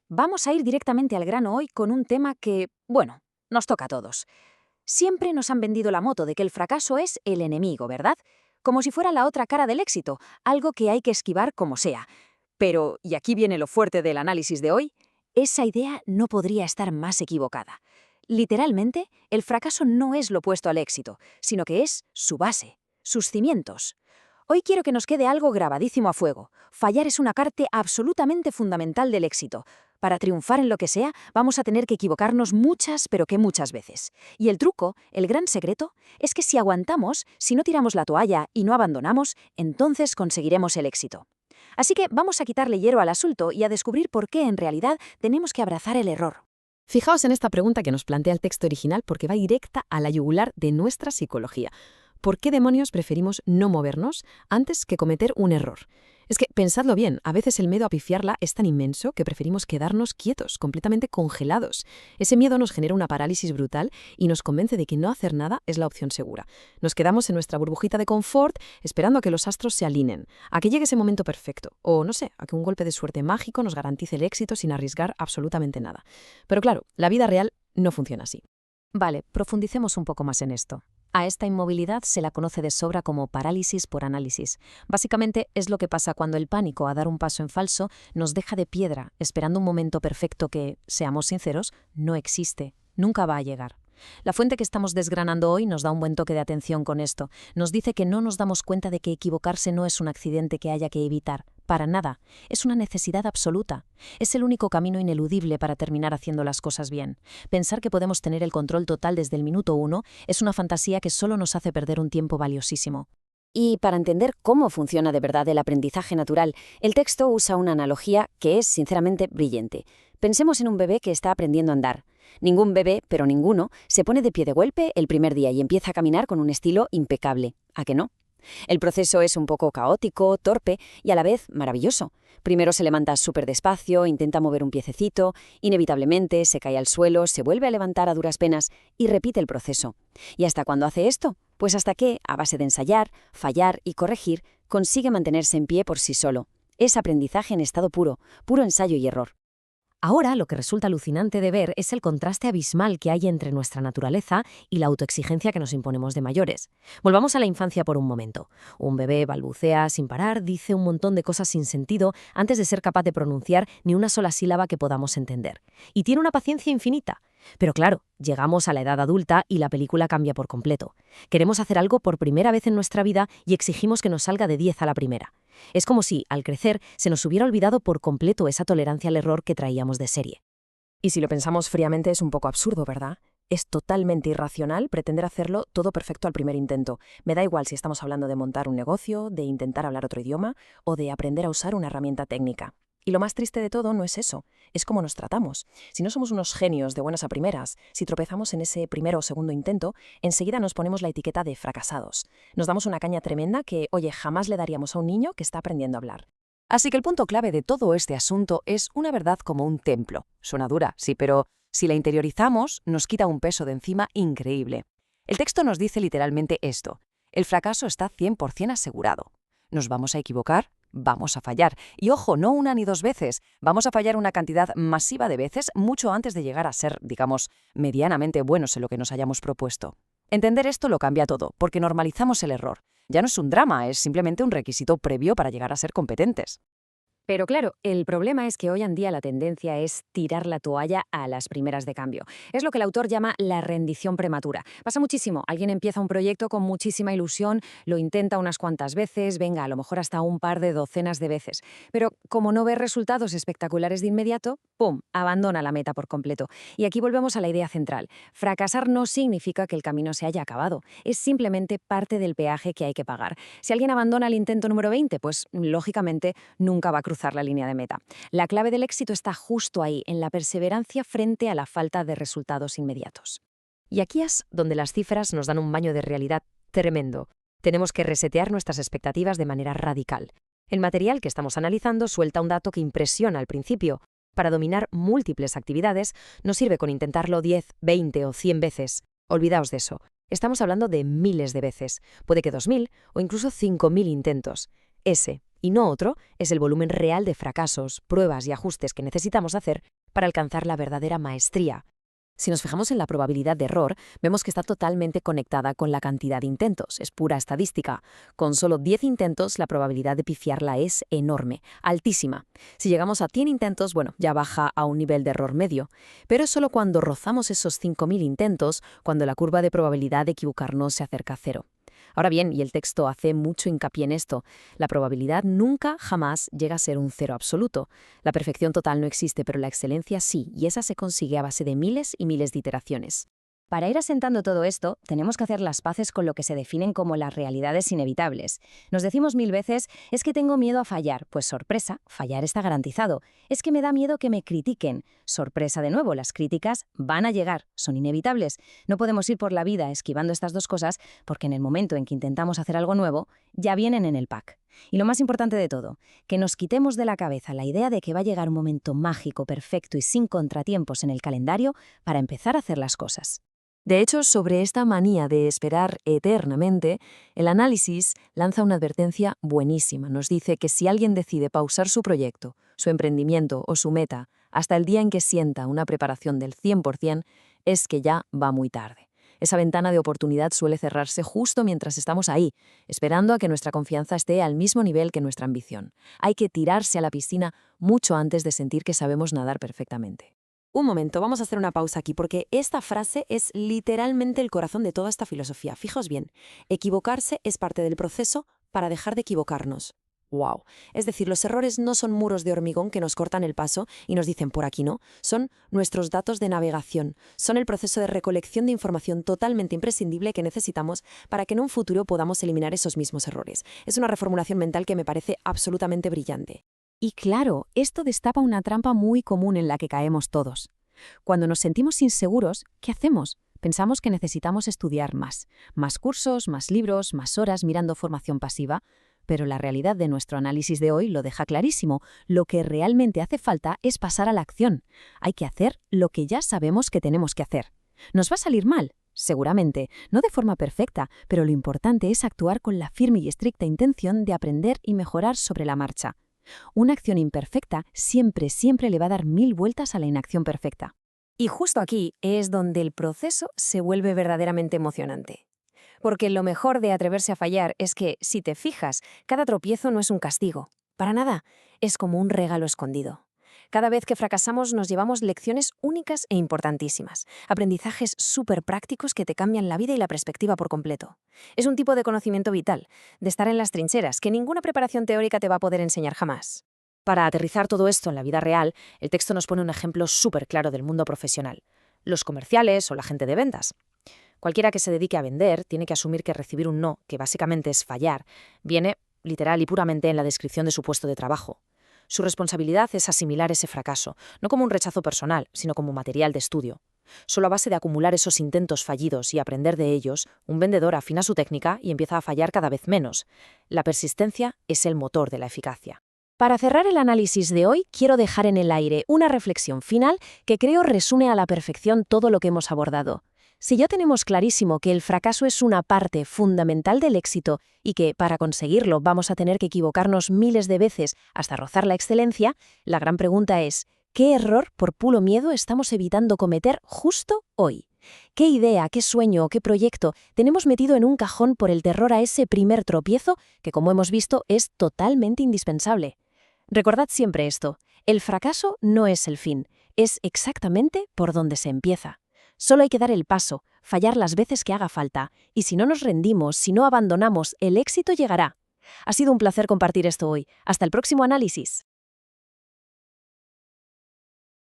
Vamos a ir directamente al grano hoy con un tema que, bueno, nos toca a todos. Siempre nos han vendido la moto de que el fracaso es el enemigo, ¿verdad? Como si fuera la otra cara del éxito, algo que hay que esquivar como sea. Pero, y aquí viene lo fuerte del análisis de hoy, esa idea no podría estar más equivocada. Literalmente, el fracaso no es lo opuesto al éxito, sino que es su base, sus cimientos. Hoy quiero que nos quede algo grabadísimo a fuego. Fallar es una parte absolutamente fundamental del éxito. Para triunfar en lo que sea, vamos a tener que equivocarnos muchas, pero que muchas veces. Y el truco, el gran secreto, es que si aguantamos, si no tiramos la toalla y no abandonamos, entonces conseguiremos el éxito. Así que vamos a quitarle hierro al asunto y a descubrir por qué en realidad tenemos que abrazar el error. Fijaos en esta pregunta que nos plantea el texto original porque va directa a la yugular de nuestra psicología. ¿Por qué demonios preferimos no movernos antes que cometer un error? Es que, pensadlo bien, a veces el miedo a pifiarla es tan inmenso que preferimos quedarnos quietos, completamente congelados. Ese miedo nos genera una parálisis brutal y nos convence de que no hacer nada es la opción segura. Nos quedamos en nuestra burbujita de confort esperando a que los astros se alineen, a que llegue ese momento perfecto, o no sé, a que un golpe de suerte mágico nos garantice el éxito sin arriesgar absolutamente nada. Pero claro, la vida real no funciona así. Vale, profundicemos un poco más en esto. A esta inmovilidad se la conoce de sobra como parálisis por análisis. Básicamente es lo que pasa cuando el pánico a dar un paso en falso nos deja de piedra, esperando un momento perfecto que, seamos sinceros, no existe, nunca va a llegar. La fuente que estamos desgranando hoy nos da un buen toque de atención con esto. Nos dice que no nos damos cuenta de que equivocarse no es un accidente que haya que evitar. Para nada. Es una necesidad absoluta. Es el único camino ineludible para terminar haciendo las cosas bien. Pensar que podemos tener el control total desde el minuto uno es una fantasía que solo nos hace perder un tiempo valiosísimo. Y para entender cómo funciona de verdad el aprendizaje natural, el texto usa una analogía que es, sinceramente, brillante. Pensemos en un bebé que está aprendiendo a andar. Ningún bebé, pero ninguno, se pone de pie de golpe el primer día y empieza a caminar con un estilo impecable. ¿A que no? El proceso es un poco caótico, torpe y a la vez maravilloso. Primero se levanta súper despacio, intenta mover un piececito, inevitablemente se cae al suelo, se vuelve a levantar a duras penas y repite el proceso. ¿Y hasta cuándo hace esto? Pues hasta que, a base de ensayar, fallar y corregir, consigue mantenerse en pie por sí solo. Es aprendizaje en estado puro, puro ensayo y error. Ahora, lo que resulta alucinante de ver es el contraste abismal que hay entre nuestra naturaleza y la autoexigencia que nos imponemos de mayores. Volvamos a la infancia por un momento. Un bebé balbucea sin parar, dice un montón de cosas sin sentido antes de ser capaz de pronunciar ni una sola sílaba que podamos entender. Y tiene una paciencia infinita. Pero claro, llegamos a la edad adulta y la película cambia por completo. Queremos hacer algo por primera vez en nuestra vida y exigimos que nos salga de 10 a la primera. Es como si, al crecer, se nos hubiera olvidado por completo esa tolerancia al error que traíamos de serie. Y si lo pensamos fríamente es un poco absurdo, ¿verdad? Es totalmente irracional pretender hacerlo todo perfecto al primer intento. Me da igual si estamos hablando de montar un negocio, de intentar hablar otro idioma o de aprender a usar una herramienta técnica. Y lo más triste de todo no es eso, es cómo nos tratamos. Si no somos unos genios de buenas a primeras, si tropezamos en ese primero o segundo intento, enseguida nos ponemos la etiqueta de fracasados. Nos damos una caña tremenda que, oye, jamás le daríamos a un niño que está aprendiendo a hablar. Así que el punto clave de todo este asunto es una verdad como un templo. Suena dura, sí, pero si la interiorizamos, nos quita un peso de encima increíble. El texto nos dice literalmente esto: el fracaso está 100% asegurado. ¿Nos vamos a equivocar? Vamos a fallar. Y ojo, no una ni dos veces. Vamos a fallar una cantidad masiva de veces mucho antes de llegar a ser, digamos, medianamente buenos en lo que nos hayamos propuesto. Entender esto lo cambia todo, porque normalizamos el error. Ya no es un drama, es simplemente un requisito previo para llegar a ser competentes. Pero claro, el problema es que hoy en día la tendencia es tirar la toalla a las primeras de cambio. Es lo que el autor llama la rendición prematura. Pasa muchísimo. Alguien empieza un proyecto con muchísima ilusión, lo intenta unas cuantas veces, venga, a lo mejor hasta un par de docenas de veces. Pero como no ve resultados espectaculares de inmediato, ¡pum!, abandona la meta por completo. Y aquí volvemos a la idea central. Fracasar no significa que el camino se haya acabado. Es simplemente parte del peaje que hay que pagar. Si alguien abandona el intento número 20, pues lógicamente nunca va a cruzar la línea de meta. La clave del éxito está justo ahí, en la perseverancia frente a la falta de resultados inmediatos. Y aquí es donde las cifras nos dan un baño de realidad tremendo. Tenemos que resetear nuestras expectativas de manera radical. El material que estamos analizando suelta un dato que impresiona al principio. Para dominar múltiples actividades, no sirve con intentarlo 10, 20 o 100 veces. Olvidaos de eso. Estamos hablando de miles de veces. Puede que 2000 o incluso 5000 intentos. Ese y no otro es el volumen real de fracasos, pruebas y ajustes que necesitamos hacer para alcanzar la verdadera maestría. Si nos fijamos en la probabilidad de error, vemos que está totalmente conectada con la cantidad de intentos, es pura estadística. Con solo 10 intentos, la probabilidad de pifiarla es enorme, altísima. Si llegamos a 100 intentos, bueno, ya baja a un nivel de error medio. Pero es solo cuando rozamos esos 5.000 intentos, cuando la curva de probabilidad de equivocarnos se acerca a cero. Ahora bien, y el texto hace mucho hincapié en esto, la probabilidad nunca, jamás llega a ser un cero absoluto. La perfección total no existe, pero la excelencia sí, y esa se consigue a base de miles y miles de iteraciones. Para ir asentando todo esto, tenemos que hacer las paces con lo que se definen como las realidades inevitables. Nos decimos 1000 veces, es que tengo miedo a fallar. Pues sorpresa, fallar está garantizado. Es que me da miedo que me critiquen. Sorpresa de nuevo, las críticas van a llegar, son inevitables. No podemos ir por la vida esquivando estas dos cosas porque en el momento en que intentamos hacer algo nuevo, ya vienen en el pack. Y lo más importante de todo, que nos quitemos de la cabeza la idea de que va a llegar un momento mágico, perfecto y sin contratiempos en el calendario para empezar a hacer las cosas. De hecho, sobre esta manía de esperar eternamente, el análisis lanza una advertencia buenísima. Nos dice que si alguien decide pausar su proyecto, su emprendimiento o su meta hasta el día en que sienta una preparación del 100%, es que ya va muy tarde. Esa ventana de oportunidad suele cerrarse justo mientras estamos ahí, esperando a que nuestra confianza esté al mismo nivel que nuestra ambición. Hay que tirarse a la piscina mucho antes de sentir que sabemos nadar perfectamente. Un momento, vamos a hacer una pausa aquí porque esta frase es literalmente el corazón de toda esta filosofía. Fijaos bien, equivocarse es parte del proceso para dejar de equivocarnos. ¡Wow! Es decir, los errores no son muros de hormigón que nos cortan el paso y nos dicen por aquí no, son nuestros datos de navegación, son el proceso de recolección de información totalmente imprescindible que necesitamos para que en un futuro podamos eliminar esos mismos errores. Es una reformulación mental que me parece absolutamente brillante. Y claro, esto destapa una trampa muy común en la que caemos todos. Cuando nos sentimos inseguros, ¿qué hacemos? Pensamos que necesitamos estudiar más cursos, más libros, más horas mirando formación pasiva, pero la realidad de nuestro análisis de hoy lo deja clarísimo. Lo que realmente hace falta es pasar a la acción. Hay que hacer lo que ya sabemos que tenemos que hacer. ¿Nos va a salir mal? Seguramente, no de forma perfecta, pero lo importante es actuar con la firme y estricta intención de aprender y mejorar sobre la marcha. Una acción imperfecta siempre le va a dar 1000 vueltas a la inacción perfecta. Y justo aquí es donde el proceso se vuelve verdaderamente emocionante. Porque lo mejor de atreverse a fallar es que, si te fijas, cada tropiezo no es un castigo. Para nada, es como un regalo escondido. Cada vez que fracasamos nos llevamos lecciones únicas e importantísimas, aprendizajes súper prácticos que te cambian la vida y la perspectiva por completo. Es un tipo de conocimiento vital, de estar en las trincheras, que ninguna preparación teórica te va a poder enseñar jamás. Para aterrizar todo esto en la vida real, el texto nos pone un ejemplo súper claro del mundo profesional. Los comerciales o la gente de ventas. Cualquiera que se dedique a vender tiene que asumir que recibir un no, que básicamente es fallar, viene literal y puramente en la descripción de su puesto de trabajo. Su responsabilidad es asimilar ese fracaso, no como un rechazo personal, sino como material de estudio. Solo a base de acumular esos intentos fallidos y aprender de ellos, un vendedor afina su técnica y empieza a fallar cada vez menos. La persistencia es el motor de la eficacia. Para cerrar el análisis de hoy, quiero dejar en el aire una reflexión final que creo resume a la perfección todo lo que hemos abordado. Si ya tenemos clarísimo que el fracaso es una parte fundamental del éxito y que, para conseguirlo, vamos a tener que equivocarnos miles de veces hasta rozar la excelencia, la gran pregunta es, ¿qué error por puro miedo estamos evitando cometer justo hoy? ¿Qué idea, qué sueño o qué proyecto tenemos metido en un cajón por el terror a ese primer tropiezo que, como hemos visto, es totalmente indispensable? Recordad siempre esto, el fracaso no es el fin, es exactamente por donde se empieza. Solo hay que dar el paso, fallar las veces que haga falta, y si no nos rendimos, si no abandonamos, el éxito llegará. Ha sido un placer compartir esto hoy. Hasta el próximo análisis.